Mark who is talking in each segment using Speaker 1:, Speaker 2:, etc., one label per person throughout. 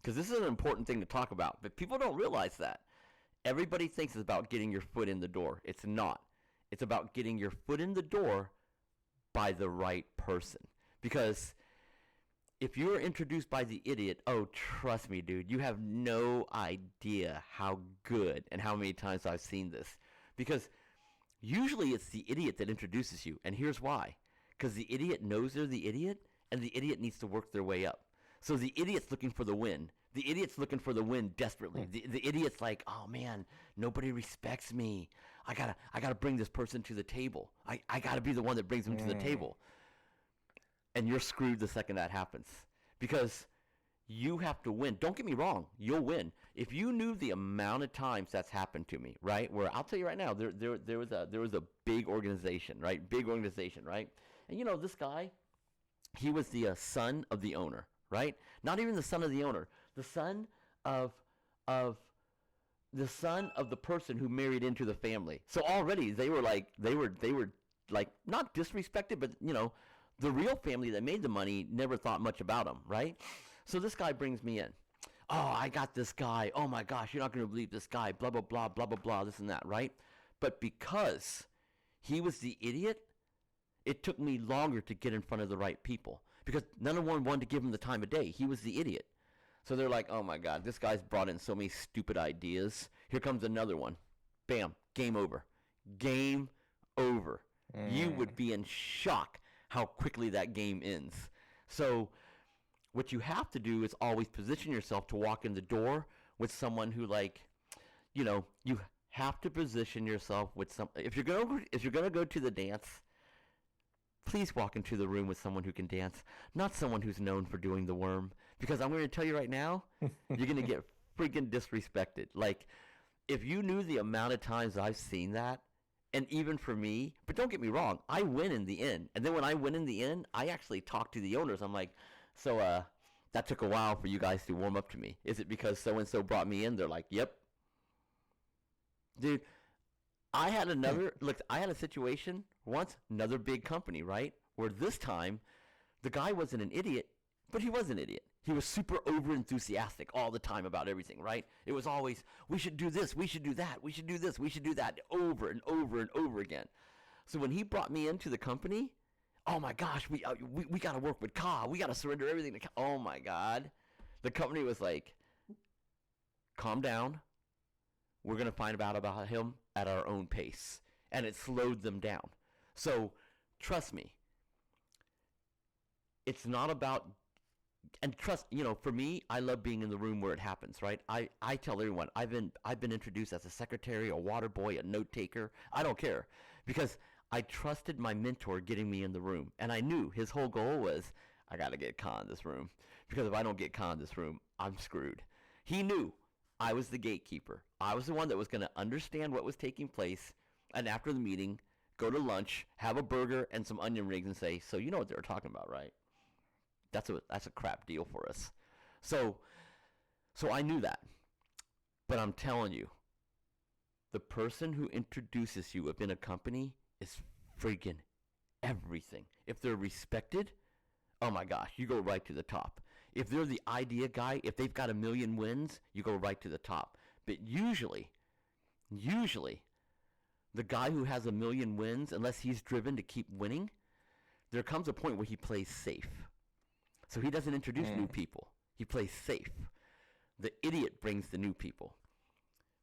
Speaker 1: because this is an important thing to talk about, but people don't realize that. Everybody thinks it's about getting your foot in the door. It's not. It's about getting your foot in the door by the right person. Because if you're introduced by the idiot, oh, trust me, dude, you have no idea how good and how many times I've seen this. Because usually it's the idiot that introduces you, and here's why. Because the idiot knows they're the idiot, and the idiot needs to work their way up. So the idiot's looking for the win. The idiot's looking for the win desperately. The idiot's like, oh man, nobody respects me. I gotta bring this person to the table. I gotta be the one that brings them to the table. And you're screwed the second that happens. Because you have to win. Don't get me wrong, you'll win. If you knew the amount of times that's happened to me, right? Where I'll tell you right now, there was a big organization, right? Big organization, right? And you know, this guy, he was the son of the owner, right? Not even the son of the owner, the son of the person who married into the family. So already they were like not disrespected, but you know, the real family that made the money never thought much about him, right? So this guy brings me in. Oh, I got this guy. Oh my gosh, you're not going to believe this guy. Blah blah blah blah blah blah. This and that, right? But because he was the idiot, it took me longer to get in front of the right people because none of them wanted to give him the time of day. He was the idiot. So they're like, oh my God, this guy's brought in so many stupid ideas. Here comes another one. Bam, game over. Game over. You would be in shock how quickly that game ends. So what you have to do is always position yourself to walk in the door with someone who, like, you know, you have to position yourself with some. If you're gonna go to the dance, please walk into the room with someone who can dance, not someone who's known for doing the worm. Because I'm going to tell you right now, you're going to get freaking disrespected. Like, if you knew the amount of times I've seen that, and even for me, but don't get me wrong, I win in the end. And then when I win in the end, I actually talk to the owners. I'm like, so that took a while for you guys to warm up to me. Is it because so-and-so brought me in? They're like, yep. Dude, I had a situation once, another big company, right? Where this time, the guy wasn't an idiot, but he was an idiot. He was super over enthusiastic all the time about everything, right? It was always, we should do this, we should do that, we should do this, we should do that, over and over and over again. So when he brought me into the company, oh my gosh, we got to work with Ka. We got to surrender everything to Ka. Oh my God. The company was like, calm down. We're going to find out about him at our own pace. And it slowed them down. So, trust me. It's not about, and trust, you know, for me, I love being in the room where it happens, right? I tell everyone, I've been introduced as a secretary, a water boy, a note taker. I don't care. Because I trusted my mentor getting me in the room. And I knew his whole goal was, I got to get Ka in this room. Because if I don't get Ka in this room, I'm screwed. He knew I was the gatekeeper. I was the one that was going to understand what was taking place, and after the meeting, go to lunch, have a burger and some onion rings, and say, so you know what they were talking about, right? That's a crap deal for us. So I knew that. But I'm telling you, the person who introduces you within a company is freaking everything. If they're respected, oh my gosh, you go right to the top. If they're the idea guy, if they've got 1 million wins, you go right to the top. But usually, the guy who has 1 million wins, unless he's driven to keep winning, there comes a point where he plays safe. So he doesn't introduce new people. He plays safe. The idiot brings the new people.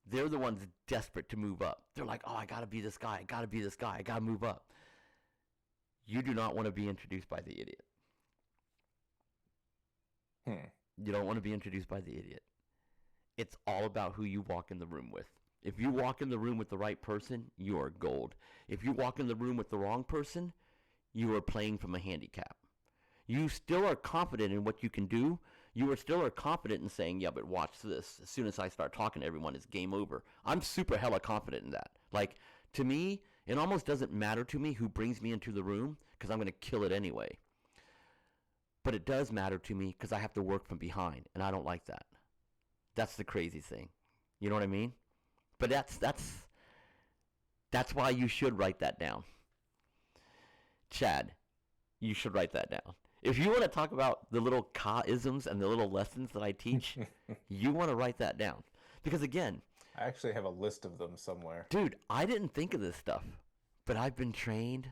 Speaker 1: They're the ones desperate to move up. They're like, oh, I got to be this guy. I got to be this guy. I got to move up. You do not want to be introduced by the idiot. You don't want to be introduced by the idiot. It's all about who you walk in the room with. If you walk in the room with the right person, you are gold. If you walk in the room with the wrong person, you are playing from a handicap. You still are confident in what you can do. You still are confident in saying, yeah, but watch this. As soon as I start talking to everyone, it's game over. I'm super hella confident in that. Like, to me, it almost doesn't matter to me who brings me into the room because I'm going to kill it anyway. But it does matter to me because I have to work from behind, and I don't like that. That's the crazy thing. You know what I mean? But that's why you should write that down. Chad, you should write that down. If you want to talk about the little ka-isms and the little lessons that I teach, you want to write that down. Because again,
Speaker 2: I actually have a list of them somewhere.
Speaker 1: dude, I didn't think of this stuff, but I've been trained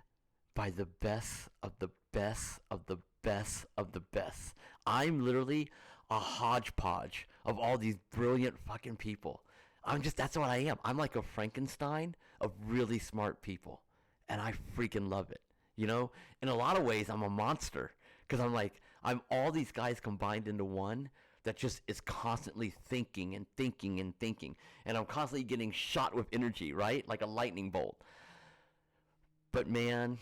Speaker 1: by the best of the best of the best of the best. I'm literally a hodgepodge of all these brilliant fucking people. That's what I am. I'm like a Frankenstein of really smart people. And I freaking love it. You know, in a lot of ways, I'm a monster because I'm all these guys combined into one that just is constantly thinking and thinking and thinking. And I'm constantly getting shot with energy, right? Like a lightning bolt. But man,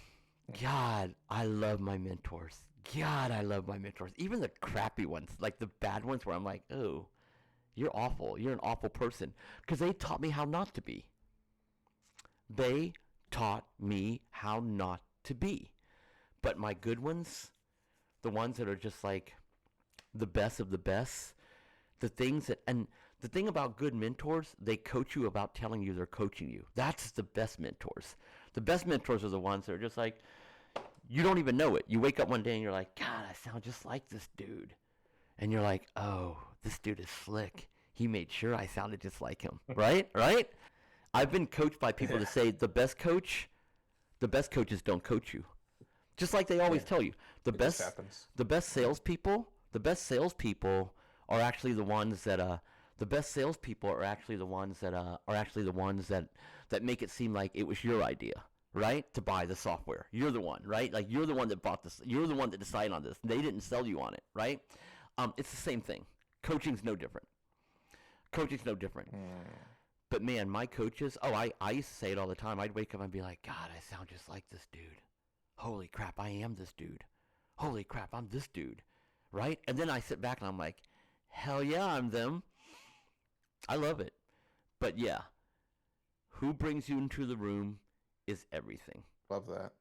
Speaker 1: God, I love my mentors. God, I love my mentors. Even the crappy ones, like the bad ones where I'm like, oh, you're awful. You're an awful person. Because they taught me how not to be. They taught me how not to be. But my good ones, the ones that are just like the best of the best, and the thing about good mentors, they coach you about telling you they're coaching you. That's the best mentors. The best mentors are the ones that are just like, you don't even know it. You wake up one day and you're like, God, I sound just like this dude. And you're like, oh, this dude is slick. He made sure I sounded just like him. Right? Right? I've been coached by people to say the best coaches don't coach you. Just like they always tell you. The
Speaker 2: It just
Speaker 1: best
Speaker 2: happens.
Speaker 1: the best salespeople are actually the ones that that make it seem like it was your idea, right? To buy the software. You're the one, right? Like you're the one that bought this. You're the one that decided on this. They didn't sell you on it, right? It's the same thing. Coaching's no different. Coaching's no different. But man, my coaches, I used to say it all the time. I'd wake up and be like, God, I sound just like this dude. Holy crap, I am this dude. Holy crap, I'm this dude. Right? And then I sit back and I'm like, hell yeah, I'm them. I love it. But yeah, who brings you into the room is everything.
Speaker 2: Love that.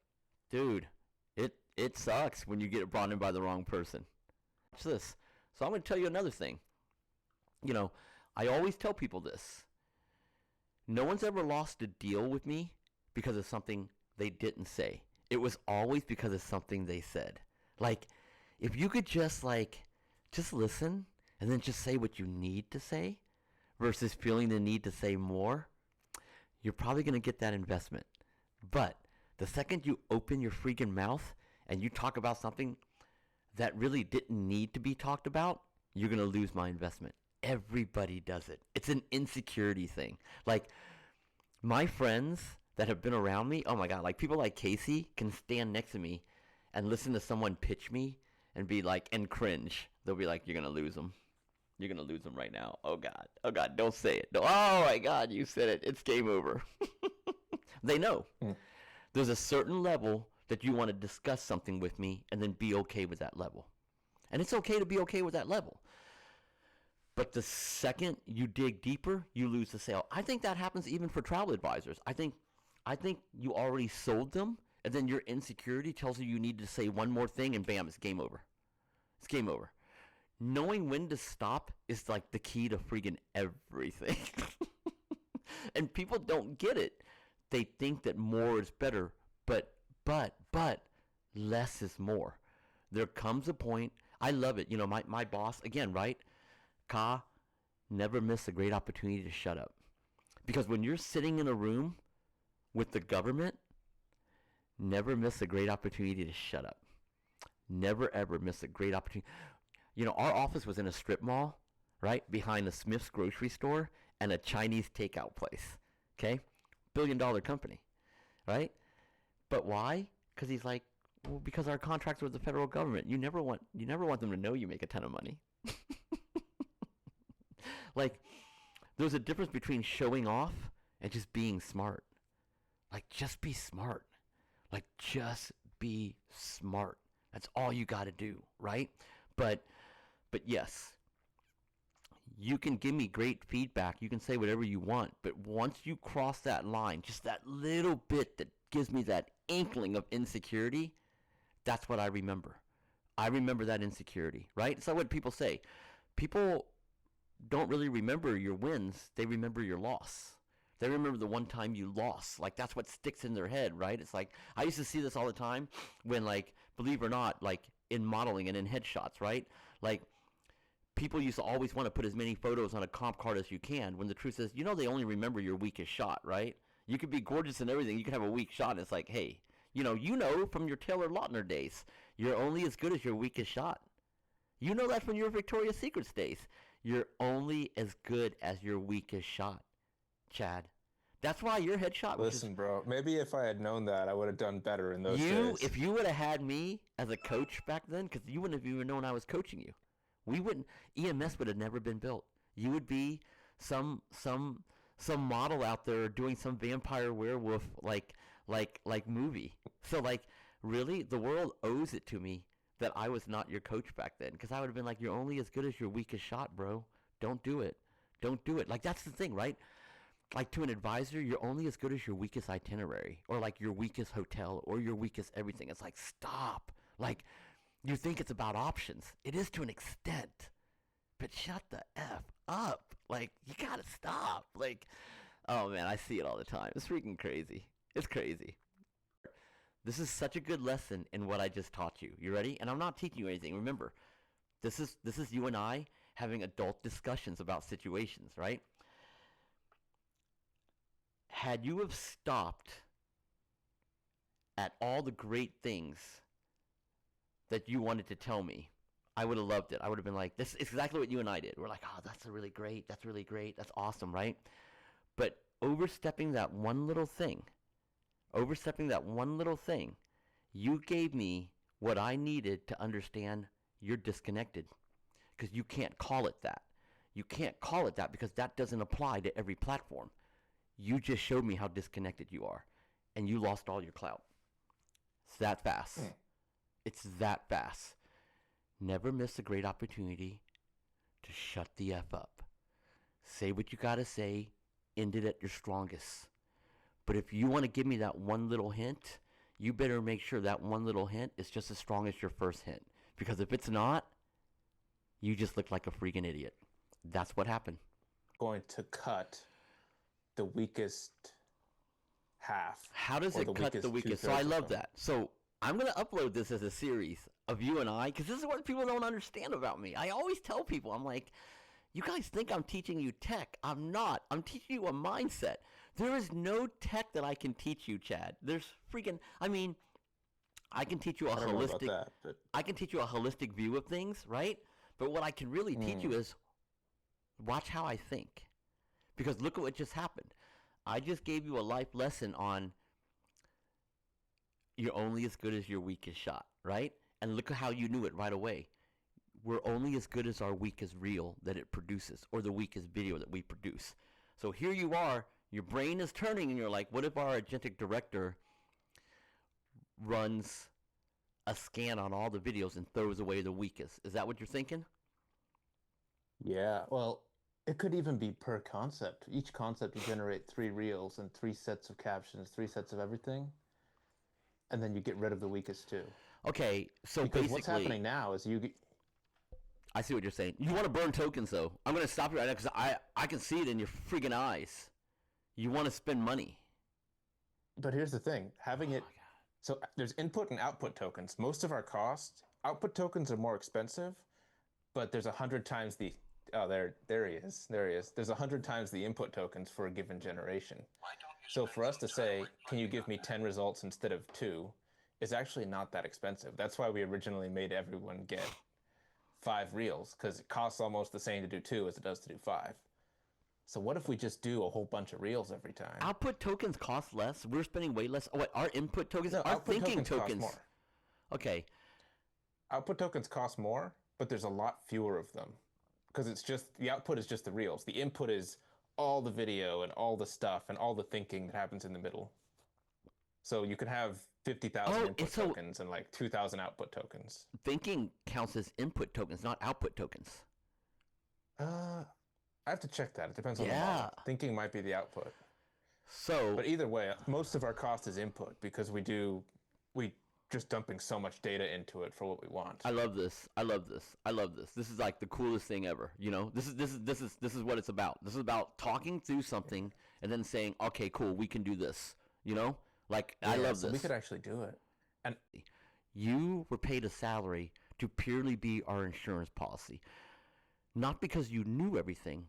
Speaker 1: Dude, it sucks when you get brought in by the wrong person. Watch this. So I'm going to tell you another thing. You know, I always tell people this. No one's ever lost a deal with me because of something they didn't say. It was always because of something they said. Like, if you could just listen and then just say what you need to say versus feeling the need to say more, you're probably going to get that investment. But the second you open your freaking mouth and you talk about something that really didn't need to be talked about, you're going to lose my investment. Everybody does it. It's an insecurity thing. Like, my friends that have been around me, oh my God, like people like Casey can stand next to me and listen to someone pitch me and be like, and cringe. They'll be like, you're going to lose them. You're going to lose them right now. Oh God. Oh God, don't say it. No. Oh my God, you said it. It's game over. They know. There's a certain level that you want to discuss something with me and then be okay with that level. And it's okay to be okay with that level. But the second you dig deeper, you lose the sale. I think that happens even for travel advisors. I think you already sold them, and then your insecurity tells you need to say one more thing, and bam, it's game over. It's game over. Knowing when to stop is like the key to freaking everything. And people don't get it. They think that more is better, but less is more. There comes a point, I love it. You know, my boss, again, right? Ka, never miss a great opportunity to shut up. Because when you're sitting in a room with the government, never miss a great opportunity to shut up. Never ever miss a great opportunity. You know, our office was in a strip mall, right? Behind a Smith's grocery store and a Chinese takeout place. Okay? $1 billion company, right? But why? Because he's like, well, because our contracts with the federal government. You never want them to know you make a ton of money. Like, there's a difference between showing off and just being smart. Like, just be smart. Like, just be smart. That's all you got to do, right? But yes, you can give me great feedback. You can say whatever you want. But once you cross that line, just that little bit that gives me that inkling of insecurity, that's what I remember. I remember that insecurity, right? It's like what people say. People don't really remember your wins. They remember your loss. They remember the one time you lost. Like, that's what sticks in their head, right? It's like, I used to see this all the time when, like, believe it or not, like, in modeling and in headshots, right? Like, people used to always want to put as many photos on a comp card as you can, when the truth is, they only remember your weakest shot, right? You could be gorgeous and everything. You could have a weak shot, and it's like, hey, from your Taylor Lautner days, you're only as good as your weakest shot. You know that from your Victoria's Secret days. You're only as good as your weakest shot, Chad. That's why your headshot.
Speaker 2: Listen, bro. Maybe if I had known that, I would have done better in those days.
Speaker 1: If you would have had me as a coach back then, because you wouldn't have even known I was coaching you. We wouldn't. EMS would have never been built. You would be some model out there doing some vampire werewolf like movie. So like, really, the world owes it to me that I was not your coach back then, because I would have been like, you're only as good as your weakest shot, bro. Don't do it. Don't do it. Like, that's the thing, right? Like, to an advisor, you're only as good as your weakest itinerary, or like your weakest hotel, or your weakest everything. It's like, stop. Like, you think it's about options. It is to an extent, but shut the F up. Like, you gotta stop. Like, oh man, I see it all the time. It's freaking crazy. It's crazy. This is such a good lesson in what I just taught you. You ready? And I'm not teaching you anything. Remember, this is you and I having adult discussions about situations, right? Had you have stopped at all the great things that you wanted to tell me, I would have loved it. I would have been like, this is exactly what you and I did. We're like, oh, that's really great. That's really great. That's awesome, right? But overstepping that one little thing, you gave me what I needed to understand you're disconnected, because you can't call it that. You can't call it that because that doesn't apply to every platform. You just showed me how disconnected you are, and you lost all your clout. It's that fast. It's that fast. Never miss a great opportunity to shut the F up. Say what you gotta say. End it at your strongest. But if you want to give me that one little hint, you better make sure that one little hint is just as strong as your first hint. Because if it's not, you just look like a freaking idiot. That's what happened.
Speaker 2: Going to cut the weakest half.
Speaker 1: How does it cut the weakest? So I love that. So I'm going to upload this as a series of you and I, because this is what people don't understand about me. I always tell people, I'm like, you guys think I'm teaching you tech. I'm not. I'm teaching you a mindset. There is no tech that I can teach you, Chad. There's freaking, I can teach you I can teach you a holistic view of things, right? But what I can really teach you is watch how I think. Because look at what just happened. I just gave you a life lesson on you're only as good as your weakest shot, right? And look at how you knew it right away. We're only as good as our weakest reel that it produces, or the weakest video that we produce. So here you are, your brain is turning, and you're like, what if our agentic director runs a scan on all the videos and throws away the weakest? Is that what you're thinking?
Speaker 2: Yeah, well, it could even be per concept. Each concept you generate 3 reels and 3 sets of captions, 3 sets of everything, and then you get rid of the weakest too.
Speaker 1: Okay, so
Speaker 2: because
Speaker 1: basically,
Speaker 2: what's happening now is
Speaker 1: I see what you're saying. You want to burn tokens, though. I'm going to stop you right now because I can see it in your freaking eyes. You want to spend money.
Speaker 2: But here's the thing. Having it... So there's input and output tokens. Most of our costs, output tokens are more expensive, but there's 100 times the... Oh, there he is. There he is. There's 100 times the input tokens for a given generation. So for us to say, can you give me 10 results instead of 2, is actually not that expensive. That's why we originally made everyone get 5 reels, because it costs almost the same to do 2 as it does to do 5. So what if we just do a whole bunch of reels every time?
Speaker 1: Output tokens cost less. We're spending way less. Oh, wait, our input tokens,
Speaker 2: no,
Speaker 1: our thinking
Speaker 2: tokens cost more.
Speaker 1: Okay.
Speaker 2: Output tokens cost more, but there's a lot fewer of them. Because it's just, the output is just the reels. The input is all the video and all the stuff and all the thinking that happens in the middle. So you can have 50,000 input tokens and like 2,000 output tokens.
Speaker 1: Thinking counts as input tokens, not output tokens.
Speaker 2: I have to check that. It depends on the model. Thinking might be the output. But either way, most of our cost is input because we just dumping so much data into it for what we want.
Speaker 1: I love this. I love this. I love this. This is like the coolest thing ever. You know, this is what it's about. This is about talking through something and then saying, okay, cool, we can do this. You know, like I love this.
Speaker 2: We could actually do it. And
Speaker 1: You were paid a salary to purely be our insurance policy. Not because you knew everything,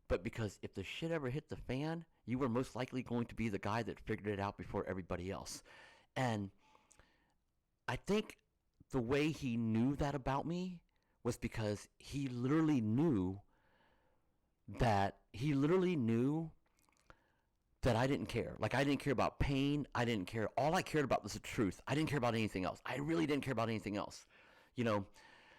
Speaker 1: but because if the shit ever hit the fan, you were most likely going to be the guy that figured it out before everybody else. And I think the way he knew that about me was because he literally knew that I didn't care. Like, I didn't care about pain. I didn't care. All I cared about was the truth. I didn't care about anything else. I really didn't care about anything else. You know,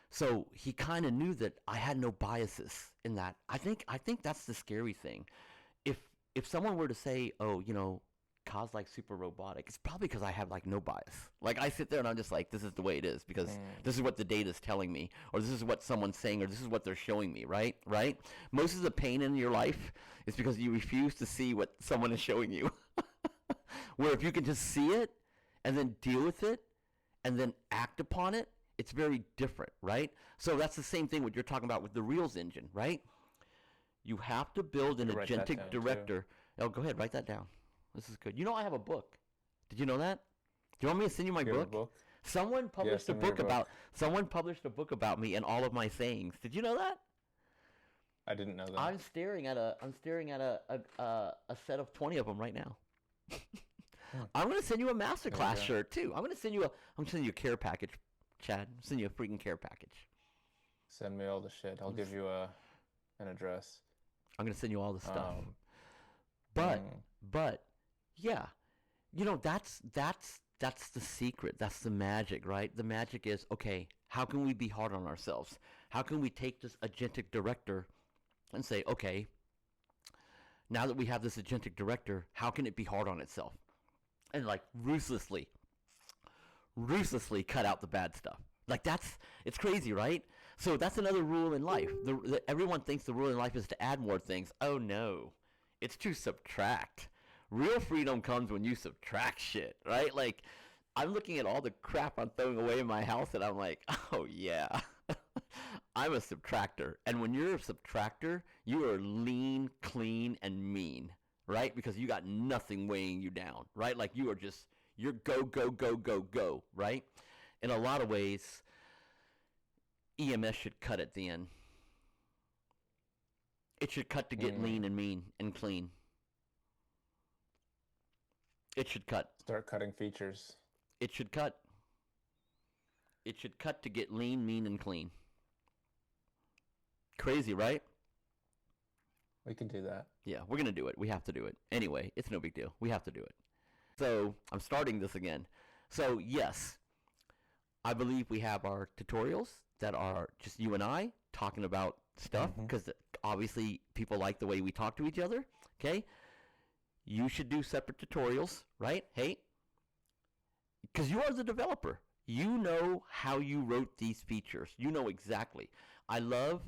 Speaker 1: so he kind of knew that I had no biases in that. I think that's the scary thing. If someone were to say, "Oh, you know, Kaz like super robotic," it's probably because I have like no bias. Like, I sit there and I'm just like, this is the way it is because this is what the data is telling me, or this is what someone's saying, or this is what they're showing me, right? Most of the pain in your life is because you refuse to see what someone is showing you. Where if you can just see it and then deal with it and then act upon it, it's very different, right? So that's the same thing what you're talking about with the Reels engine, right? You have to build an agentic director. Oh, go ahead, write that down. This is good. You know, I have a book. Did you know that? Do you want me to send you my book? Someone published a book about me and all of my sayings. Did you know that?
Speaker 2: I didn't know that.
Speaker 1: I'm staring at a set of 20 of them right now. I'm gonna send you a masterclass shirt too. I'm gonna send you a care package, Chad. Send you a freaking care package.
Speaker 2: Send me all the shit. I'll give you an address.
Speaker 1: I'm gonna send you all the stuff. But yeah, you know, that's the secret. That's the magic, right? The magic is, okay, how can we be hard on ourselves? How can we take this agentic director and say, okay, now that we have this agentic director, how can it be hard on itself? And like ruthlessly cut out the bad stuff. Like it's crazy, right? So that's another rule in life. Everyone thinks the rule in life is to add more things. Oh no, it's to subtract. Real freedom comes when you subtract shit, right? Like, I'm looking at all the crap I'm throwing away in my house and I'm like, oh yeah, I'm a subtractor. And when you're a subtractor, you are lean, clean, and mean, right? Because you got nothing weighing you down, right? Like you're go, go, go, go, go, right? In a lot of ways, EMS should cut at the end. It should cut to get lean and mean and clean. It should cut.
Speaker 2: Start cutting features.
Speaker 1: It should cut. It should cut to get lean, mean, and clean. Crazy, right?
Speaker 2: We can do that.
Speaker 1: Yeah, we're going to do it. We have to do it. Anyway, it's no big deal. We have to do it. So, I'm starting this again. So, yes, I believe we have our tutorials that are just you and I talking about stuff because obviously people like the way we talk to each other, okay? You should do separate tutorials, right? Hey, because you are the developer. You know how you wrote these features. You know exactly. I love,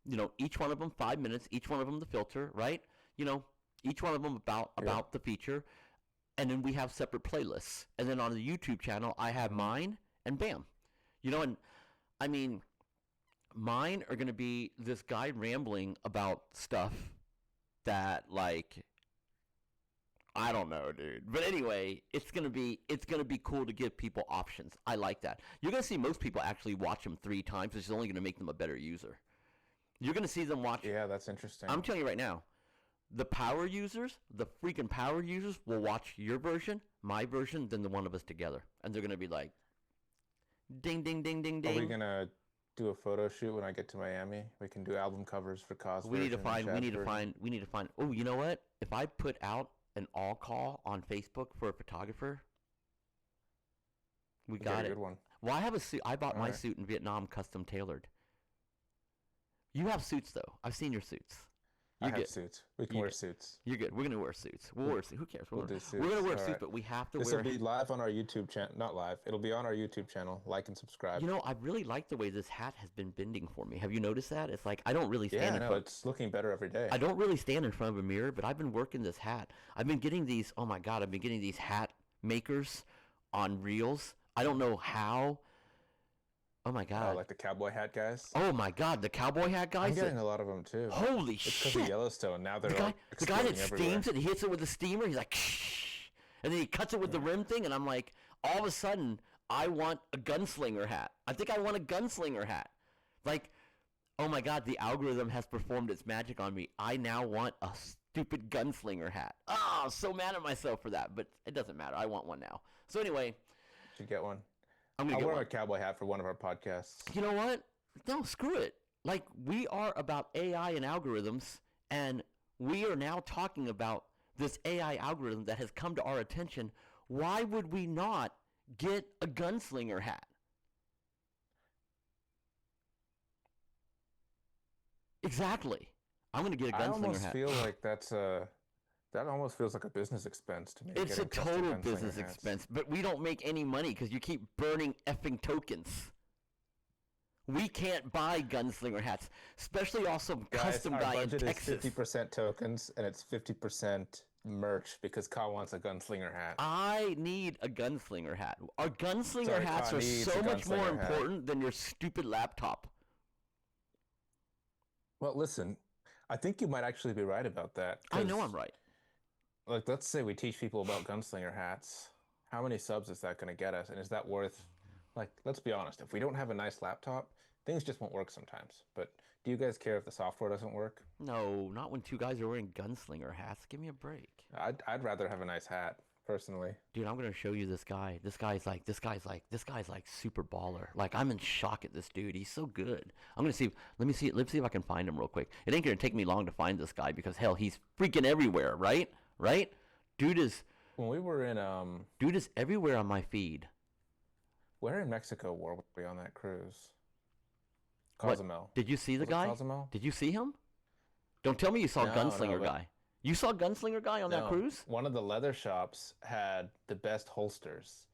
Speaker 1: you know, each one of them 5 minutes, each one of them the filter, right? You know, each one of them about the feature. And then we have separate playlists. And then on the YouTube channel, I have mine and bam. You know, and I mean, mine are going to be this guy rambling about stuff that, like, I don't know, dude. But anyway, it's gonna be cool to give people options. I like that. You're gonna see most people actually watch them 3 times, which is only gonna make them a better user. You're gonna see them watch.
Speaker 2: Yeah, that's interesting.
Speaker 1: I'm telling you right now, the freaking power users will watch your version, my version, then the one of us together, and they're gonna be like, ding, ding, ding, ding, ding.
Speaker 2: Are we gonna do a photo shoot when I get to Miami? We can do album covers for Kaz.
Speaker 1: We need to find. Oh, you know what? If I put out an all call on Facebook for a photographer, we got it.
Speaker 2: Good one.
Speaker 1: Well, I have a suit. I bought my suit in Vietnam, custom tailored. You have suits though. I've seen your suits.
Speaker 2: I have suits. We can wear suits.
Speaker 1: You're good. We're gonna wear suits. We'll wear suits. Who cares?
Speaker 2: We'll do suits.
Speaker 1: We're gonna wear suits, but we have to wear.
Speaker 2: This will be live on our YouTube channel. Not live. It'll be on our YouTube channel. Like and subscribe.
Speaker 1: You know, I really like the way this hat has been bending for me. Have you noticed that? It's like I don't really stand.
Speaker 2: Yeah, no, it's looking better every day.
Speaker 1: I don't really stand in front of a mirror, but I've been working this hat. I've been getting these. Oh my God! I've been getting these hat makers on Reels. I don't know how. Oh my God!
Speaker 2: Oh, like the cowboy hat guys.
Speaker 1: Oh my God, the cowboy hat guys.
Speaker 2: I'm getting a lot of them too.
Speaker 1: Holy
Speaker 2: it's
Speaker 1: shit!
Speaker 2: Because of Yellowstone, now they're
Speaker 1: the guy that steams it, he hits it with the steamer. He's like, and then he cuts it with the rim thing, and I'm like, all of a sudden, I want a gunslinger hat. I think I want a gunslinger hat. Like, oh my God, the algorithm has performed its magic on me. I now want a stupid gunslinger hat. Oh, so mad at myself for that, but it doesn't matter. I want one now. So anyway,
Speaker 2: Should get one.
Speaker 1: I'm gonna
Speaker 2: I'll
Speaker 1: get
Speaker 2: wear
Speaker 1: one.
Speaker 2: a cowboy hat for one of our podcasts.
Speaker 1: You know what? No, screw it. Like, we are about AI and algorithms, and we are now talking about this AI algorithm that has come to our attention. Why would we not get a gunslinger hat? Exactly. I'm going to get a
Speaker 2: I
Speaker 1: gunslinger
Speaker 2: almost
Speaker 1: hat.
Speaker 2: feel like that almost feels like a business expense to me.
Speaker 1: It's a
Speaker 2: getting custom
Speaker 1: total
Speaker 2: gunslinger
Speaker 1: business
Speaker 2: hats.
Speaker 1: expense, but we don't make any money because you keep burning effing tokens. We can't buy gunslinger hats, especially also
Speaker 2: Guys,
Speaker 1: custom
Speaker 2: our
Speaker 1: guy in
Speaker 2: budget is
Speaker 1: Texas.
Speaker 2: 50% tokens and it's 50% merch because Kyle wants a gunslinger hat.
Speaker 1: I need a gunslinger hat. Our gunslinger
Speaker 2: Sorry,
Speaker 1: hats
Speaker 2: Kyle
Speaker 1: are
Speaker 2: needs
Speaker 1: so
Speaker 2: a
Speaker 1: much more
Speaker 2: gunslinger hat.
Speaker 1: important than your stupid laptop.
Speaker 2: Well, listen, I think you might actually be right about that.
Speaker 1: I know
Speaker 2: 'cause,
Speaker 1: I'm right.
Speaker 2: Like, let's say we teach people about gunslinger hats. How many subs is that going to get us? And is that worth, like, let's be honest, if we don't have a nice laptop, things just won't work sometimes. But do you guys care if the software doesn't work?
Speaker 1: No, not when two guys are wearing gunslinger hats. Give me a break.
Speaker 2: I'd rather have a nice hat, personally.
Speaker 1: Dude, I'm gonna show you this guy. This guy's like super baller. Like, I'm in shock at this dude. He's so good. I'm gonna see. Let's see if I can find him real quick. It ain't gonna take me long to find this guy because hell, he's freaking everywhere, right? Right? Dude is
Speaker 2: When we were in,
Speaker 1: everywhere on my feed.
Speaker 2: where in Mexico were we on that cruise?
Speaker 1: What?
Speaker 2: Cozumel.
Speaker 1: Did you see the
Speaker 2: Was it
Speaker 1: guy?
Speaker 2: Cozumel?
Speaker 1: Did you see him? Don't tell me you saw
Speaker 2: No,
Speaker 1: Gunslinger
Speaker 2: but-
Speaker 1: guy. You saw Gunslinger guy on that
Speaker 2: No,
Speaker 1: cruise?
Speaker 2: one of the leather shops had the best holsters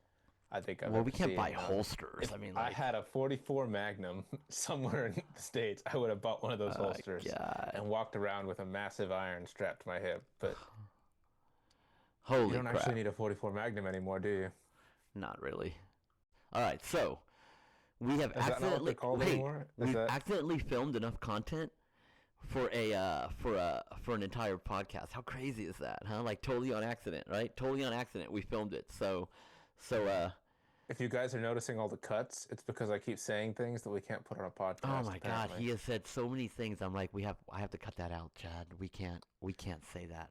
Speaker 2: I think I've
Speaker 1: Well,
Speaker 2: ever
Speaker 1: we can't
Speaker 2: seen.
Speaker 1: buy holsters.
Speaker 2: If
Speaker 1: I mean,
Speaker 2: I
Speaker 1: like,
Speaker 2: had a 44 Magnum somewhere in the States, I would have bought one of those holsters
Speaker 1: God.
Speaker 2: and walked around with a massive iron strapped to my hip. But you
Speaker 1: Holy
Speaker 2: don't
Speaker 1: crap.
Speaker 2: actually need a 44 Magnum anymore, do you?
Speaker 1: Not really. All right, so we have
Speaker 2: Is that not what they're
Speaker 1: accidentally
Speaker 2: called anymore? Is
Speaker 1: we've
Speaker 2: that-
Speaker 1: accidentally filmed enough content for an entire podcast. How crazy is that, huh? Like, totally on accident, right? Totally on accident. We filmed it. So
Speaker 2: If you guys are noticing all the cuts, it's because I keep saying things that we can't put on a podcast.
Speaker 1: oh my God,
Speaker 2: apparently.
Speaker 1: he has said so many things. I'm like, I have to cut that out, Chad. We can't say that.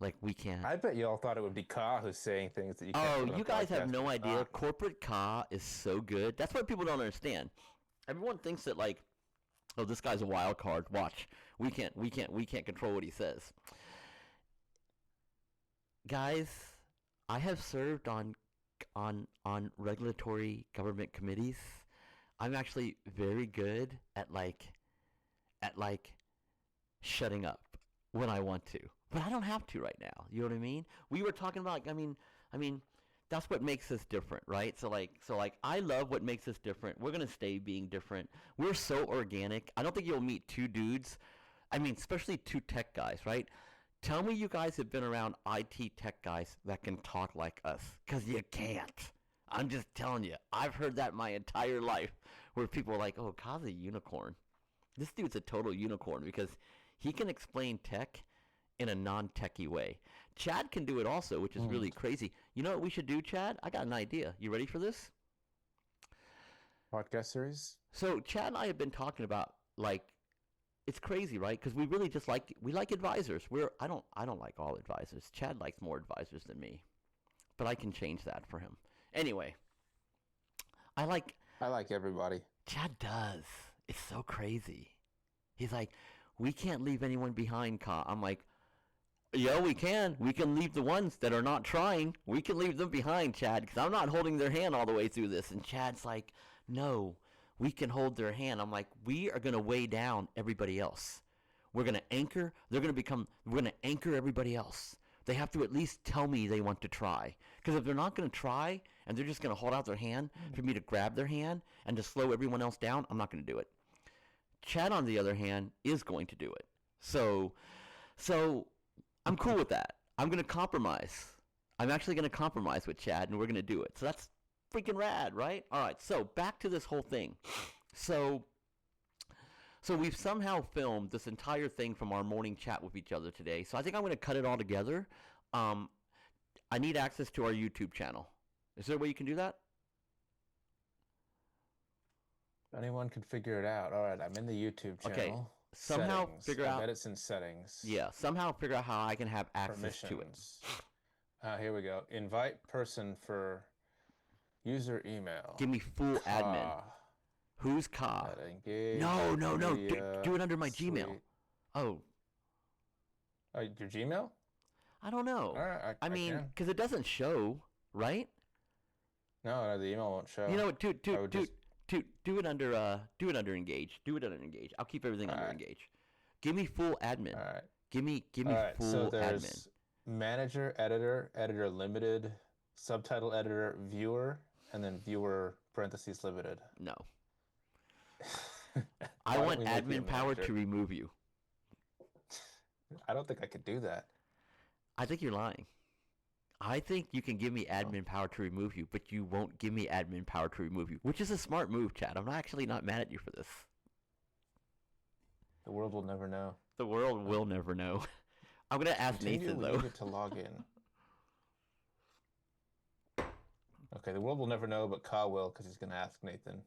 Speaker 1: Like, we can't.
Speaker 2: I bet you all thought it would be Ka who's saying things that you can't
Speaker 1: Oh,
Speaker 2: put on a
Speaker 1: you guys have
Speaker 2: podcast.
Speaker 1: no
Speaker 2: It's
Speaker 1: idea.
Speaker 2: not.
Speaker 1: Corporate Ka is so good. That's what people don't understand. Everyone thinks that, like, oh, this guy's a wild card. Watch. We can't control what he says. Guys, I have served on regulatory government committees. I'm actually very good at shutting up when I want to. But I don't have to right now. You know what I mean? We were talking about, I mean, that's what makes us different, right? So I love what makes us different. We're going to stay being different. We're so organic. I don't think you'll meet two dudes, I mean, especially two tech guys, right? Tell me you guys have been around IT tech guys that can talk like us, because you can't. I'm just telling you. I've heard that my entire life, where people are like, oh, Ka's a unicorn. This dude's a total unicorn because he can explain tech in a non-techie way. Chad can do it also, which is really crazy. You know what we should do, Chad? I got an idea. You ready for this?
Speaker 2: Podcast series?
Speaker 1: So Chad and I have been talking about, like, it's crazy, right? Because we really just like advisors. I don't like all advisors. Chad likes more advisors than me, but I can change that for him. Anyway, I like
Speaker 2: everybody.
Speaker 1: Chad does. It's so crazy. He's like, we can't leave anyone behind, Ka. I'm like, yeah, we can. We can leave the ones that are not trying. We can leave them behind, Chad, because I'm not holding their hand all the way through this. And Chad's like, no, we can hold their hand. I'm like, we are going to weigh down everybody else. We're going to anchor. We're going to anchor everybody else. They have to at least tell me they want to try. Because if they're not going to try and they're just going to hold out their hand for me to grab their hand and to slow everyone else down, I'm not going to do it. Chad, on the other hand, is going to do it. So I'm cool with that. I'm going to compromise. I'm actually going to compromise with Chad, and we're going to do it. So that's freaking rad, right? All right, so back to this whole thing. So we've somehow filmed this entire thing from our morning chat with each other today. So I think I'm going to cut it all together. I need access to our YouTube channel. Is there a way you can do that?
Speaker 2: Anyone can figure it out. All right, I'm in the YouTube
Speaker 1: Okay,
Speaker 2: channel.
Speaker 1: somehow
Speaker 2: Settings.
Speaker 1: figure
Speaker 2: I
Speaker 1: out.
Speaker 2: bet it's in settings.
Speaker 1: Yeah, somehow figure out how I can have access to it.
Speaker 2: Permissions. Here we go. Invite person for user email.
Speaker 1: Give me full admin.
Speaker 2: Ka.
Speaker 1: Who's Ka?
Speaker 2: Engage.
Speaker 1: No.
Speaker 2: Media,
Speaker 1: Do it under my Gmail.
Speaker 2: Suite.
Speaker 1: Oh,
Speaker 2: Your Gmail?
Speaker 1: I don't know.
Speaker 2: All right,
Speaker 1: I mean,
Speaker 2: can.
Speaker 1: because it doesn't show, right?
Speaker 2: No, the email won't show.
Speaker 1: You know what?
Speaker 2: I would just-
Speaker 1: Do it under Engage. Do it under Engage. I'll keep everything under
Speaker 2: Alright.
Speaker 1: Engage. Give me full admin.
Speaker 2: All right.
Speaker 1: Give me
Speaker 2: All right.
Speaker 1: full
Speaker 2: So
Speaker 1: admin.
Speaker 2: there's manager, editor, editor limited, subtitle editor, viewer, and then viewer parentheses limited.
Speaker 1: No.
Speaker 2: Why
Speaker 1: I
Speaker 2: don't
Speaker 1: want
Speaker 2: we make you a
Speaker 1: admin power
Speaker 2: manager?
Speaker 1: to remove you.
Speaker 2: I don't think I could do that.
Speaker 1: I think you're lying. I think you can give me admin power to remove you, but you won't give me admin power to remove you, which is a smart move, Chad. I'm actually not mad at you for this.
Speaker 2: The world will never know.
Speaker 1: The world will never know. I'm going to ask
Speaker 2: Continue,
Speaker 1: Nathan,
Speaker 2: we
Speaker 1: though.
Speaker 2: needed to log in. Okay, the world will never know, but Ka will because he's going to ask Nathan.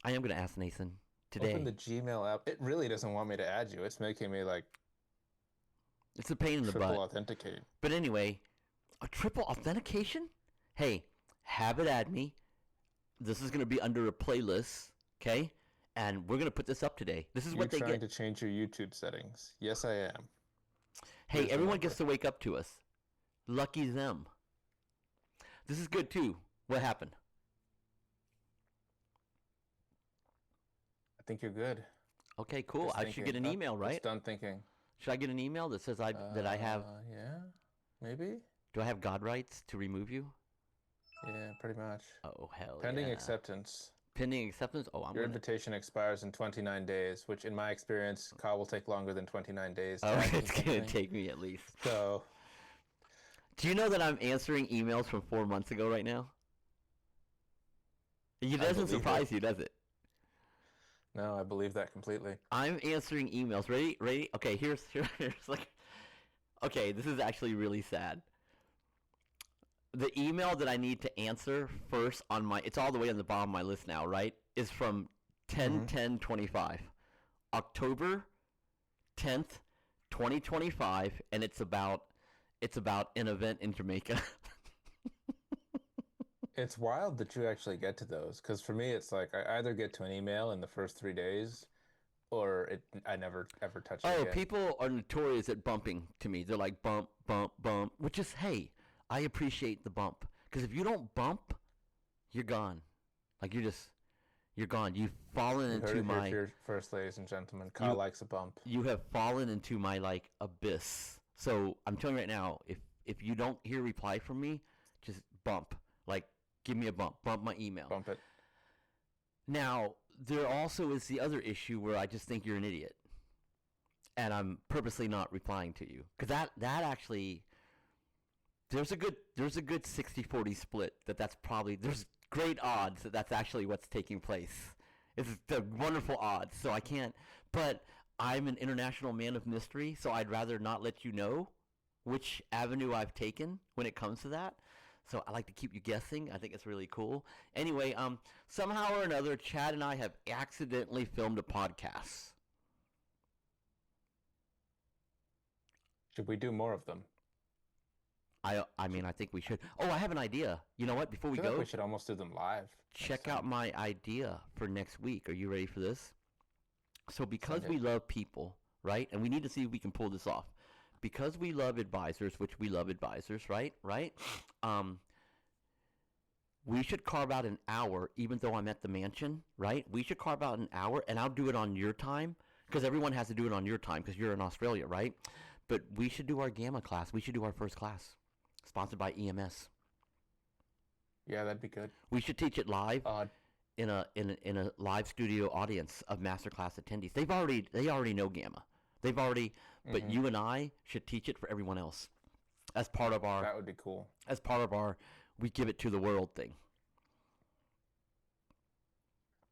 Speaker 1: I am going to ask Nathan today.
Speaker 2: Open the Gmail app. It really doesn't want me to add you. It's making me like
Speaker 1: It's a pain in the
Speaker 2: triple
Speaker 1: butt.
Speaker 2: authenticate.
Speaker 1: But anyway, a triple authentication? Hey, have it add me. This is going to be under a playlist, okay? And we're going to put this up today. This is
Speaker 2: You're
Speaker 1: what they
Speaker 2: trying
Speaker 1: get.
Speaker 2: to change your YouTube settings. Yes, I am.
Speaker 1: Hey,
Speaker 2: Here's the
Speaker 1: everyone
Speaker 2: number.
Speaker 1: gets to wake up to us. Lucky them. This is good too. What happened?
Speaker 2: I think you're good.
Speaker 1: Okay, cool.
Speaker 2: Just
Speaker 1: I should get
Speaker 2: thinking.
Speaker 1: an
Speaker 2: Oh,
Speaker 1: email,
Speaker 2: it's
Speaker 1: right?
Speaker 2: done thinking.
Speaker 1: Should I get an email that says that I have?
Speaker 2: Yeah, maybe.
Speaker 1: Do I have God rights to remove you?
Speaker 2: Yeah, pretty much.
Speaker 1: Oh hell
Speaker 2: Pending
Speaker 1: yeah.
Speaker 2: acceptance.
Speaker 1: Pending acceptance. Oh, I'm
Speaker 2: Your
Speaker 1: gonna.
Speaker 2: invitation expires in 29 days, which in my experience, Ka will take longer than 29 days. to
Speaker 1: Oh,
Speaker 2: add you
Speaker 1: it's gonna
Speaker 2: something.
Speaker 1: take me at least.
Speaker 2: So,
Speaker 1: Do you know that I'm answering emails from 4 months ago right now? It doesn't
Speaker 2: believe
Speaker 1: surprise you, does it?
Speaker 2: no, I believe that completely.
Speaker 1: I'm answering emails. Ready? Okay, here's like. Okay, this is actually really sad. The email that I need to answer first on my, it's all the way on the bottom of my list now, right? Is from 10/10/25, October 10th, 2025, and it's about an event in Jamaica.
Speaker 2: It's wild that you actually get to those, because for me, it's like I either get to an email in the first 3 days, or I never ever touch it
Speaker 1: Oh,
Speaker 2: again.
Speaker 1: people are notorious at bumping to me. They're like bump, bump, bump, which is, hey, I appreciate the bump. Because if you don't bump, you're gone. Like you're gone. You've fallen
Speaker 2: You heard
Speaker 1: into
Speaker 2: it
Speaker 1: my,
Speaker 2: here first, ladies and gentlemen. Ka
Speaker 1: You-
Speaker 2: likes a bump.
Speaker 1: you have fallen into my like abyss. So I'm telling you right now, if you don't hear reply from me, just bump. Like, give me a bump. Bump my email.
Speaker 2: Bump it.
Speaker 1: Now, there also is the other issue where I just think you're an idiot. And I'm purposely not replying to you. Because that actually, there's a good 60-40 split that's probably, there's great odds that that's actually what's taking place. It's the wonderful odds. So I can't, but I'm an international man of mystery, so I'd rather not let you know which avenue I've taken when it comes to that. So I like to keep you guessing. I think it's really cool. Anyway, somehow or another, Chad and I have accidentally filmed a podcast.
Speaker 2: Should we do more of them?
Speaker 1: I mean, I think we should. Oh, I have an idea. You know what? Before
Speaker 2: I
Speaker 1: we
Speaker 2: feel like
Speaker 1: go,
Speaker 2: we should almost do them live.
Speaker 1: check out my idea for next week. Are you ready for this? So because
Speaker 2: Send it.
Speaker 1: we love people, right? And we need to see if we can pull this off. Because we love advisors, which we love advisors, right? Right? We should carve out an hour, even though I'm at the mansion, right? We should carve out an hour, and I'll do it on your time, because everyone has to do it on your time, because you're in Australia, right? But we should do our Gamma class. We should do our first class, sponsored by EMS.
Speaker 2: Yeah, that'd be good.
Speaker 1: We should teach it live
Speaker 2: Uh,
Speaker 1: in a live studio audience of masterclass attendees. They already know Gamma. They've already, but you and I should teach it for everyone else as part of our
Speaker 2: that would be cool.
Speaker 1: we give it to the world thing.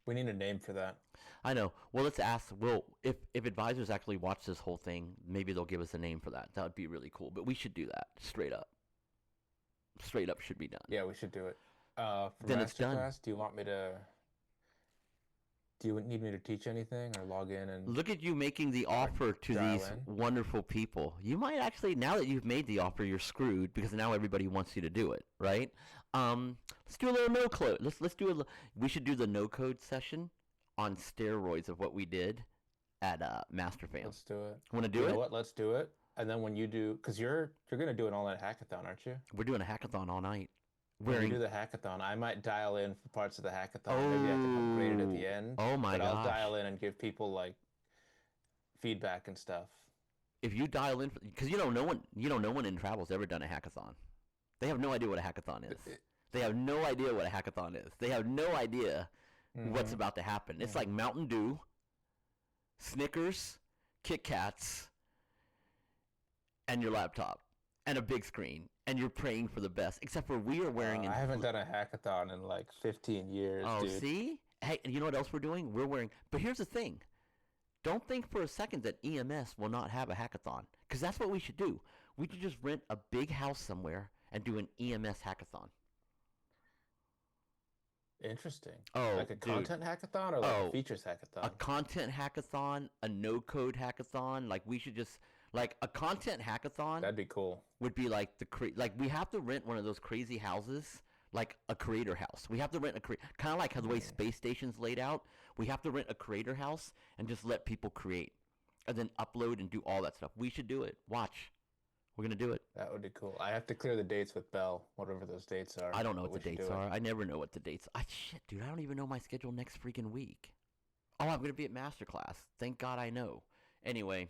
Speaker 2: We need a name for that.
Speaker 1: I know. Well, let's ask. Well, if advisors actually watch this whole thing, maybe they'll give us a name for that. That would be really cool. But we should do that straight up. Straight up should be done.
Speaker 2: Yeah, we should do it. For
Speaker 1: Then it's done.
Speaker 2: Masterclass, do you want me to Do you need me to teach anything or log in and
Speaker 1: Look at you making the offer to
Speaker 2: dial
Speaker 1: these
Speaker 2: in?
Speaker 1: wonderful people. You might actually, now that you've made the offer, you're screwed because now everybody wants you to do it, right? Let's do a little no code. Let's do a. We should do the no code session on steroids of what we did at Masterfam.
Speaker 2: Let's do it.
Speaker 1: Want to do
Speaker 2: You know
Speaker 1: it?
Speaker 2: what? Let's do it. And then when you do, because you're gonna do an all-night hackathon, aren't you?
Speaker 1: We're doing a hackathon all night.
Speaker 2: When
Speaker 1: Wearing.
Speaker 2: you do the hackathon, I might dial in for parts of the hackathon. Maybe I can help grade it at the end.
Speaker 1: Oh my
Speaker 2: But I'll
Speaker 1: gosh.
Speaker 2: dial in and give people like feedback and stuff.
Speaker 1: If you dial in, because no one in travel's ever done a hackathon. They have no idea what a hackathon is. They have no idea what a hackathon is. They have no idea what's about to happen. It's like Mountain Dew, Snickers, Kit Kats, and your laptop, and a big screen, and you're praying for the best. Except for we are wearing.
Speaker 2: I haven't done a hackathon in like 15 years,
Speaker 1: Oh,
Speaker 2: dude.
Speaker 1: see? Hey, you know what else we're doing? We're wearing. But here's the thing. Don't think for a second that EMS will not have a hackathon, because that's what we should do. We should just rent a big house somewhere and do an EMS hackathon.
Speaker 2: Interesting.
Speaker 1: Oh,
Speaker 2: Like a
Speaker 1: dude.
Speaker 2: content hackathon or like
Speaker 1: Oh,
Speaker 2: a features hackathon?
Speaker 1: A content hackathon, a no-code hackathon. Like we should just like a content hackathon
Speaker 2: That'd be cool.
Speaker 1: would be like like we have to rent one of those crazy houses, like a creator house. We have to rent kind of like how the way space station's laid out. We have to rent a creator house and just let people create, and then upload and do all that stuff. We should do it. Watch, we're gonna do it.
Speaker 2: That would be cool. I have to clear the dates with Bell, whatever those dates are.
Speaker 1: I don't know
Speaker 2: but
Speaker 1: what the
Speaker 2: we should
Speaker 1: dates
Speaker 2: do it.
Speaker 1: are. I never know what the dates. Shit, dude, I don't even know my schedule next freaking week. Oh, I'm gonna be at Masterclass. Thank God I know. Anyway,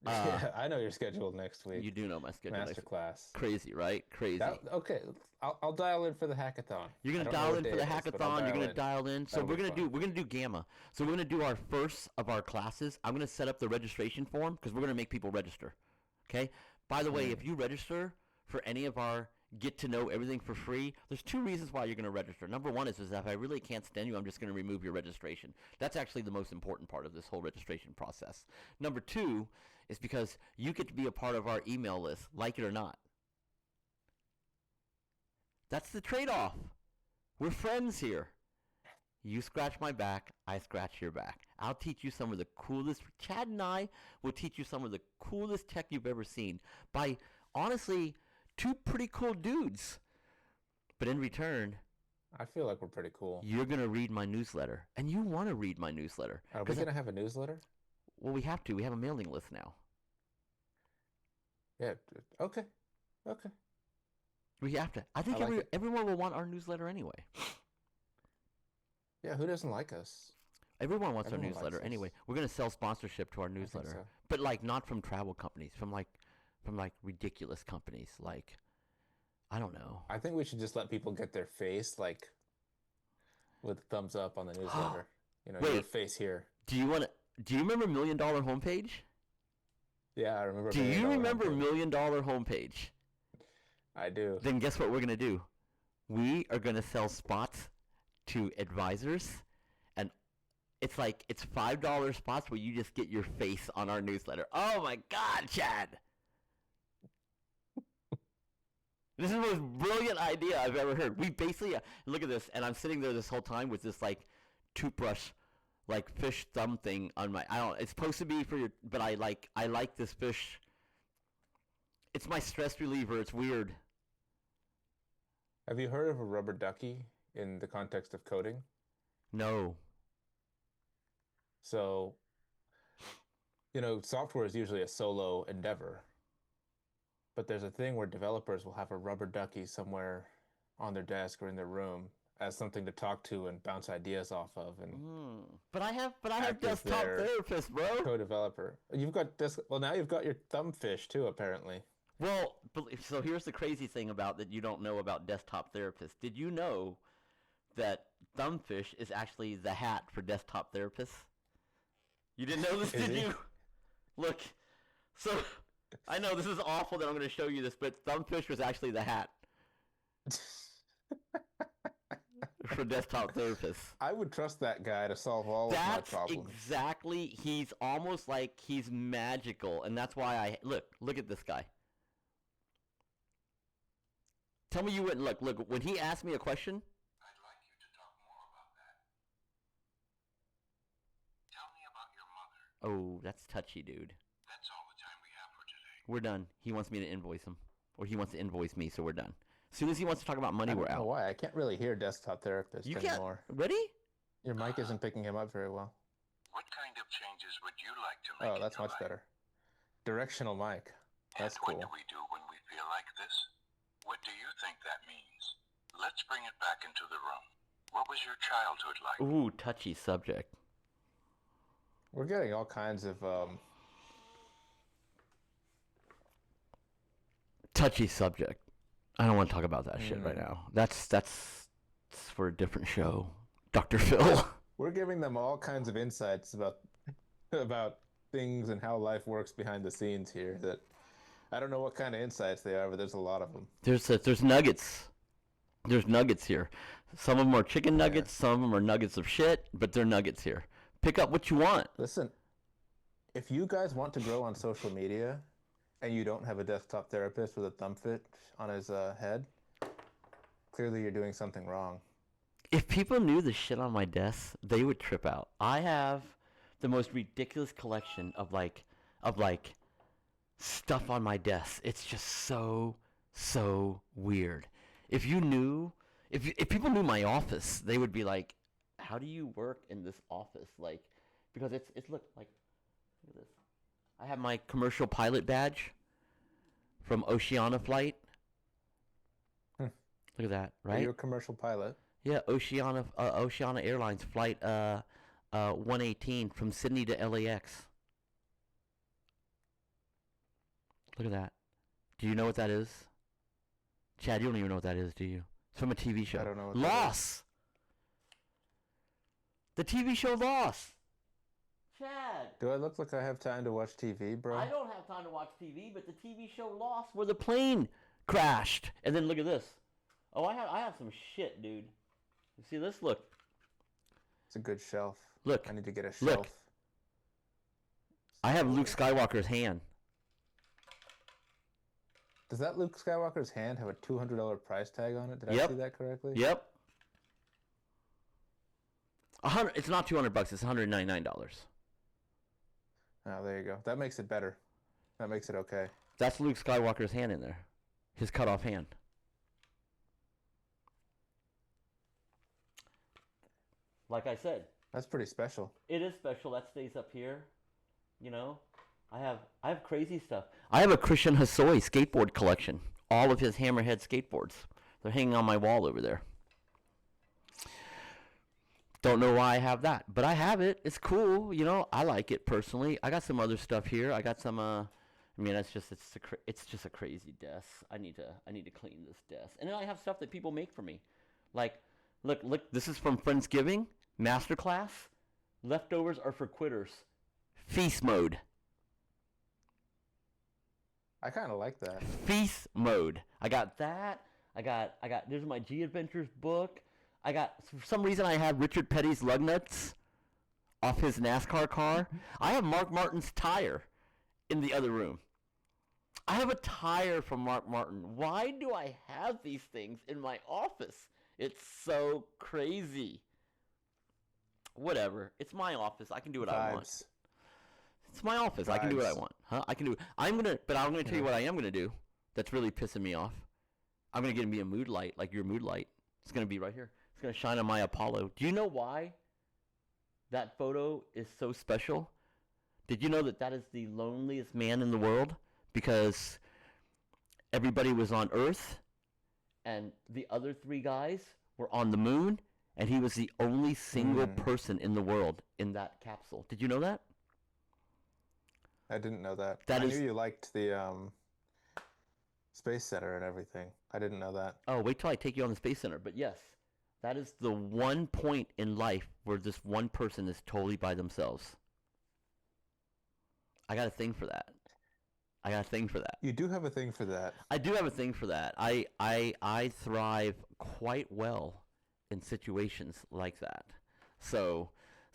Speaker 2: Yeah, I know your schedule next week.
Speaker 1: you do know my schedule next week.
Speaker 2: Masterclass.
Speaker 1: Crazy, right? Crazy.
Speaker 2: Okay, I'll dial in for the hackathon.
Speaker 1: You're
Speaker 2: I
Speaker 1: gonna
Speaker 2: don't know
Speaker 1: dial
Speaker 2: what
Speaker 1: in for
Speaker 2: day
Speaker 1: the
Speaker 2: it is, but I'll
Speaker 1: hackathon. You're gonna
Speaker 2: in.
Speaker 1: dial in. So
Speaker 2: That'll
Speaker 1: we're
Speaker 2: be
Speaker 1: gonna
Speaker 2: fun.
Speaker 1: do Gamma. So we're gonna do our first of our classes. I'm gonna set up the registration form because we're gonna make people register. Okay. By the way, if you register for any of our get to know everything for free, there's two reasons why you're gonna register. Number one is if I really can't stand you, I'm just gonna remove your registration. That's actually the most important part of this whole registration process. Number two is because you get to be a part of our email list, like it or not. That's the trade-off. We're friends here. You scratch my back, I scratch your back. I'll teach you some of the coolest. Chad and I will teach you some of the coolest tech you've ever seen by, honestly, two pretty cool dudes. But in return,
Speaker 2: I feel like we're pretty cool.
Speaker 1: you're going to read my newsletter. And you want to read my newsletter.
Speaker 2: Are we
Speaker 1: 'Cause
Speaker 2: gonna have a newsletter?
Speaker 1: well, we have to. We have a mailing list now.
Speaker 2: Yeah. Okay. Okay.
Speaker 1: We have to. I think
Speaker 2: I like it.
Speaker 1: everyone will want our newsletter anyway.
Speaker 2: Yeah. Who doesn't like us?
Speaker 1: Everyone wants our
Speaker 2: Everyone likes
Speaker 1: newsletter
Speaker 2: us.
Speaker 1: anyway. We're going to sell sponsorship to our
Speaker 2: I think
Speaker 1: newsletter.
Speaker 2: so.
Speaker 1: But like not from travel companies, from ridiculous companies like I don't know.
Speaker 2: I think we should just let people get their face like with thumbs up on the newsletter. Your
Speaker 1: Wait.
Speaker 2: face here.
Speaker 1: Do you remember $1 Million Homepage?
Speaker 2: Yeah, I remember.
Speaker 1: Do
Speaker 2: $1 Million
Speaker 1: you remember $1
Speaker 2: Homepage.
Speaker 1: Million Homepage?
Speaker 2: I do.
Speaker 1: Then guess what we're going to do? We are going to sell spots to advisors, and it's $5 spots where you just get your face on our newsletter. Oh my God, Chad! This is the most brilliant idea I've ever heard. We basically look at this, and I'm sitting there this whole time with this toothbrush, fish thumb thing on my. I don't. It's supposed to be for your, but I like this fish. It's my stress reliever. It's weird.
Speaker 2: Have you heard of a rubber ducky in the context of coding?
Speaker 1: No.
Speaker 2: So, software is usually a solo endeavor. But there's a thing where developers will have a rubber ducky somewhere on their desk or in their room as something to talk to and bounce ideas off of. And
Speaker 1: But I have
Speaker 2: Act as
Speaker 1: desktop
Speaker 2: their
Speaker 1: therapist, bro.
Speaker 2: co-developer. Now you've got your thumbfish too, apparently.
Speaker 1: Well, so here's the crazy thing about that you don't know about desktop therapists. Did you know that Thumbfish is actually the hat for desktop therapists? You didn't know this,
Speaker 2: Is
Speaker 1: did
Speaker 2: he?
Speaker 1: you? Look, so I know this is awful that I'm going to show you this, but Thumbfish was actually the hat for desktop therapists.
Speaker 2: I would trust that guy to solve all of my
Speaker 1: That's
Speaker 2: problems.
Speaker 1: exactly. He's almost like he's magical, and that's why I look at this guy. Tell me you wouldn't look when he asked me a question.
Speaker 3: I'd like you to talk more about that.
Speaker 1: Oh, that's touchy, dude.
Speaker 3: That's all the time we have for today.
Speaker 1: We're done. He wants me to invoice him. Or he wants to invoice me, so we're done. As soon as he wants to talk about money,
Speaker 2: I
Speaker 1: we're
Speaker 2: don't know
Speaker 1: out.
Speaker 2: why. I can't really hear Desktop Therapist
Speaker 1: You can't.
Speaker 2: anymore.
Speaker 1: Ready?
Speaker 2: Your mic isn't picking him up very well.
Speaker 3: What kind of changes would you like to make?
Speaker 2: Oh, that's much better. Directional mic. That's
Speaker 3: And
Speaker 2: cool.
Speaker 3: what do we do when we feel like this? What do you think that means? Let's bring it back into the room. What was your childhood like?
Speaker 1: Ooh, touchy subject.
Speaker 2: We're getting all kinds of
Speaker 1: Touchy subject. I don't want to talk about that shit right now. That's for a different show. Dr. Phil.
Speaker 2: we're giving them all kinds of insights about things and how life works behind the scenes here that I don't know what kind of insights they are, but there's a lot of them.
Speaker 1: There's nuggets. There's nuggets here. Some of them are chicken nuggets, some of them are nuggets of shit, but they're nuggets here. Pick up what you want.
Speaker 2: Listen, if you guys want to grow on social media and you don't have a desktop therapist with a thumb fit on his head, clearly you're doing something wrong.
Speaker 1: If people knew the shit on my desk, they would trip out. I have the most ridiculous collection of like stuff on my desk. It's just so weird. If you knew, if people knew my office, they would be like, "How do you work in this office?" Like, because it's look at this. I have my commercial pilot badge from Oceana Flight. Look at that, right?
Speaker 2: Are you a commercial pilot?
Speaker 1: Yeah, Oceana Airlines flight 118 from Sydney to LAX. Look at that. Do you know what that is? Chad, you don't even know what that is, do you? It's from a TV show.
Speaker 2: I don't know what
Speaker 1: Lost. The TV show Lost. Chad.
Speaker 2: Do I look like I have time to watch TV, bro?
Speaker 1: I don't have time to watch TV, but the TV show Lost, where the plane crashed. And then look at this. Oh, I have some shit, dude. You see this? Look.
Speaker 2: It's a good shelf.
Speaker 1: Look.
Speaker 2: I need to get a shelf.
Speaker 1: Look. I have Luke Skywalker's hand.
Speaker 2: Does that Luke Skywalker's hand have a $200 price tag on it? Did I
Speaker 1: Yep.
Speaker 2: see that correctly?
Speaker 1: Yep. It's not $200. It's $199.
Speaker 2: Oh, there you go. That makes it better. That makes it okay.
Speaker 1: That's Luke Skywalker's hand in there. His cut off hand. Like I said,
Speaker 2: That's pretty special.
Speaker 1: it is special. That stays up here. You know, I have crazy stuff. I have a Christian Hosoi skateboard collection. All of his Hammerhead skateboards. They're hanging on my wall over there. Don't know why I have that, but I have it. It's cool. You know, I like it personally. I got some other stuff here. I got some. I mean, it's just a crazy desk. I need to clean this desk. And then I have stuff that people make for me, like look. This is from Friendsgiving Masterclass. Leftovers are for quitters. Feast mode.
Speaker 2: I kind of like that.
Speaker 1: Feast mode. I got that. I got. There's my G Adventures book. I got, for some reason, I have Richard Petty's lug nuts off his NASCAR car. I have Mark Martin's tire in the other room. I have a tire from Mark Martin. Why do I have these things in my office? It's so crazy. Whatever. It's my office. I can do what I want.
Speaker 2: Vibes.
Speaker 1: It's my office. I can do what I
Speaker 2: Vibes.
Speaker 1: want. Huh? I can do. I'm gonna tell you what I am gonna do. That's really pissing me off. I'm gonna get me a mood light, like your mood light. It's gonna be right here. It's going to shine on my Apollo. Do you know why that photo is so special? Did you know that is the loneliest man in the world? Because everybody was on Earth, and the other three guys were on the moon, and he was the only single person in the world in that capsule. Did you know that?
Speaker 2: I didn't know that.
Speaker 1: That
Speaker 2: I
Speaker 1: is-
Speaker 2: knew you liked the Space Center and everything. I didn't know that.
Speaker 1: Oh, wait till I take you on the Space Center. But yes, that is the one point in life where this one person is totally by themselves. I got a thing for that.
Speaker 2: You do have a thing for that.
Speaker 1: I do have a thing for that. I thrive quite well in situations like that. So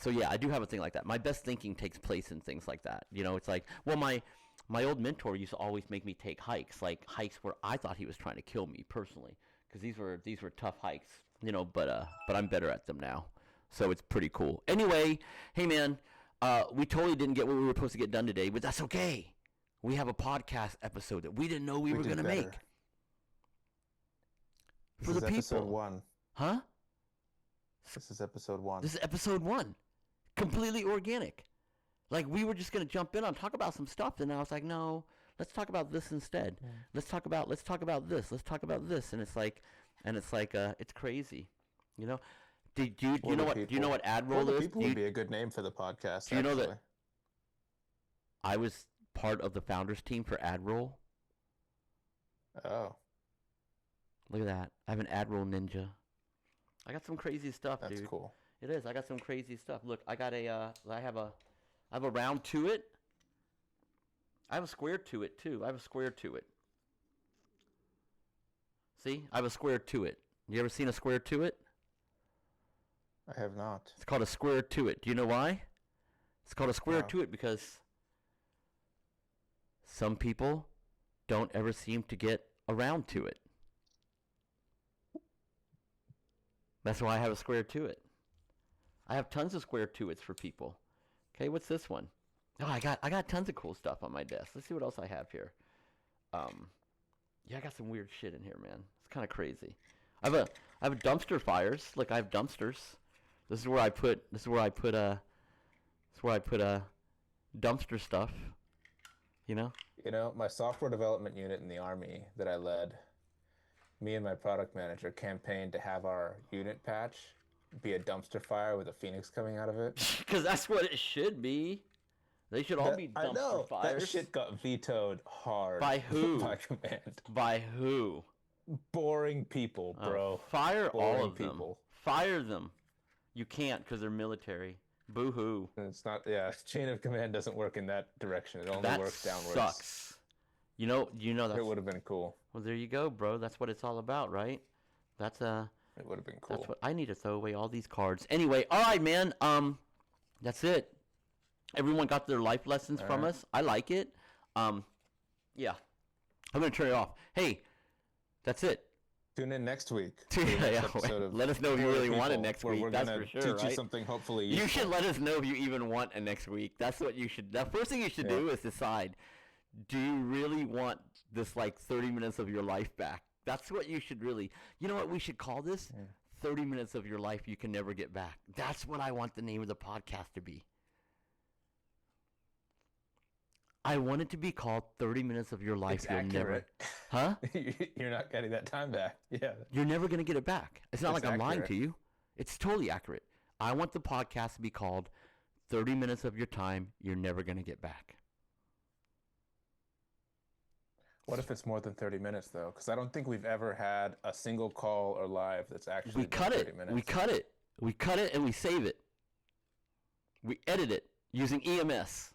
Speaker 1: yeah, I do have a thing like that. My best thinking takes place in things like that. You know, it's like, well, my old mentor used to always make me take hikes, like hikes where I thought he was trying to kill me personally, because these were tough hikes. You know, but I'm better at them now, so it's pretty cool. Anyway, hey man, We totally didn't get what we were supposed to get done today, but that's okay. We have a podcast episode that we didn't know we were
Speaker 2: did
Speaker 1: going to
Speaker 2: better.
Speaker 1: make.
Speaker 2: This
Speaker 1: For
Speaker 2: is
Speaker 1: the people.
Speaker 2: episode 1.
Speaker 1: Huh?
Speaker 2: This is episode 1.
Speaker 1: This is episode 1. Completely organic. Like, we were just going to jump in on talk about some stuff, and I was like, no, let's talk about this instead.
Speaker 2: Yeah.
Speaker 1: Let's talk about this. Let's talk about this. And it's like, it's crazy. You know? Do you know what ad roll is?
Speaker 2: People would be a good name for the podcast.
Speaker 1: Do you know that
Speaker 2: actually.
Speaker 1: I was part of the founders team for ad roll?
Speaker 2: Oh,
Speaker 1: Look at that. I have an ad roll ninja. I got some crazy stuff,
Speaker 2: that's
Speaker 1: dude.
Speaker 2: cool.
Speaker 1: It is. I got some crazy stuff. Look, I got I have a round to it. I have a square to it too. See? I have a square to it. You ever seen a square to it?
Speaker 2: I have not.
Speaker 1: It's called a square to it. Do you know why? It's called a square
Speaker 2: No.
Speaker 1: to it because some people don't ever seem to get around to it. That's why I have a square to it. I have tons of square to it's for people. Okay, what's this one? Oh, I got tons of cool stuff on my desk. Let's see what else I have here. Yeah, I got some weird shit in here, man. It's kind of crazy. I have a dumpster fires. Look, I have dumpsters. This is where I put dumpster stuff. You know?
Speaker 2: You know, my software development unit in the Army that I led, me and my product manager campaigned to have our unit patch be a dumpster fire with a phoenix coming out of it.
Speaker 1: Because that's what it should be. They should all be
Speaker 2: I
Speaker 1: dumpster
Speaker 2: know.
Speaker 1: fires.
Speaker 2: That shit got vetoed hard.
Speaker 1: By who?
Speaker 2: By command.
Speaker 1: By who?
Speaker 2: Boring people, bro.
Speaker 1: Fire all
Speaker 2: Boring
Speaker 1: of them.
Speaker 2: people.
Speaker 1: Fire them. You can't because they're military. Boo-hoo.
Speaker 2: And it's not, yeah, chain of command doesn't work in that direction. It only
Speaker 1: That
Speaker 2: works downwards.
Speaker 1: sucks. You know that's...
Speaker 2: It would have been cool.
Speaker 1: Well, there you go, bro. That's what it's all about, right? It
Speaker 2: would have been cool.
Speaker 1: That's what I need to throw away all these cards. Anyway, all right, man. That's it. Everyone got their life lessons from us. I like it. Yeah. I'm gonna turn it off. Hey, that's it.
Speaker 2: Tune in next week.
Speaker 1: Yeah, let us know if you really want it next week.
Speaker 2: We're
Speaker 1: That's
Speaker 2: gonna
Speaker 1: for sure,
Speaker 2: teach
Speaker 1: right?
Speaker 2: you something hopefully
Speaker 1: You
Speaker 2: useful.
Speaker 1: should let us know if you even want it next week. That's what you should. The first thing you should do is decide: do you really want this 30 minutes of your life back? That's what you should really. You know what we should call this? 30 minutes of your life you can never get back. That's what I want the name of the podcast to be. I want it to be called 30 minutes of your life
Speaker 2: It's
Speaker 1: you'll
Speaker 2: accurate.
Speaker 1: never. Huh?
Speaker 2: You're not getting that time back. Yeah.
Speaker 1: You're never going to get it back. It's not
Speaker 2: It's
Speaker 1: like I'm lying
Speaker 2: accurate.
Speaker 1: to you. It's totally accurate. I want the podcast to be called 30 minutes of your time you're never going to get back.
Speaker 2: What if it's more than 30 minutes though? Because I don't think we've ever had a single call or live that's actually
Speaker 1: We
Speaker 2: been
Speaker 1: cut
Speaker 2: 30
Speaker 1: it.
Speaker 2: minutes.
Speaker 1: We cut it. We cut it and we save it. We edit it using EMS.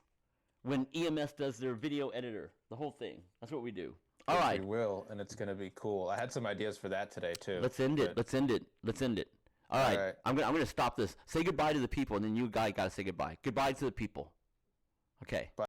Speaker 1: When EMS does their video editor, the whole thing. That's what we do. All
Speaker 2: Yes,
Speaker 1: right.
Speaker 2: we will, and it's gonna be cool. I had some ideas for that today too.
Speaker 1: Let's end it.
Speaker 2: but-
Speaker 1: Let's end it. Let's end it. All right.
Speaker 2: right.
Speaker 1: I'm gonna stop this. Say goodbye to the people, and then you guys gotta say goodbye. Goodbye to the people. Okay.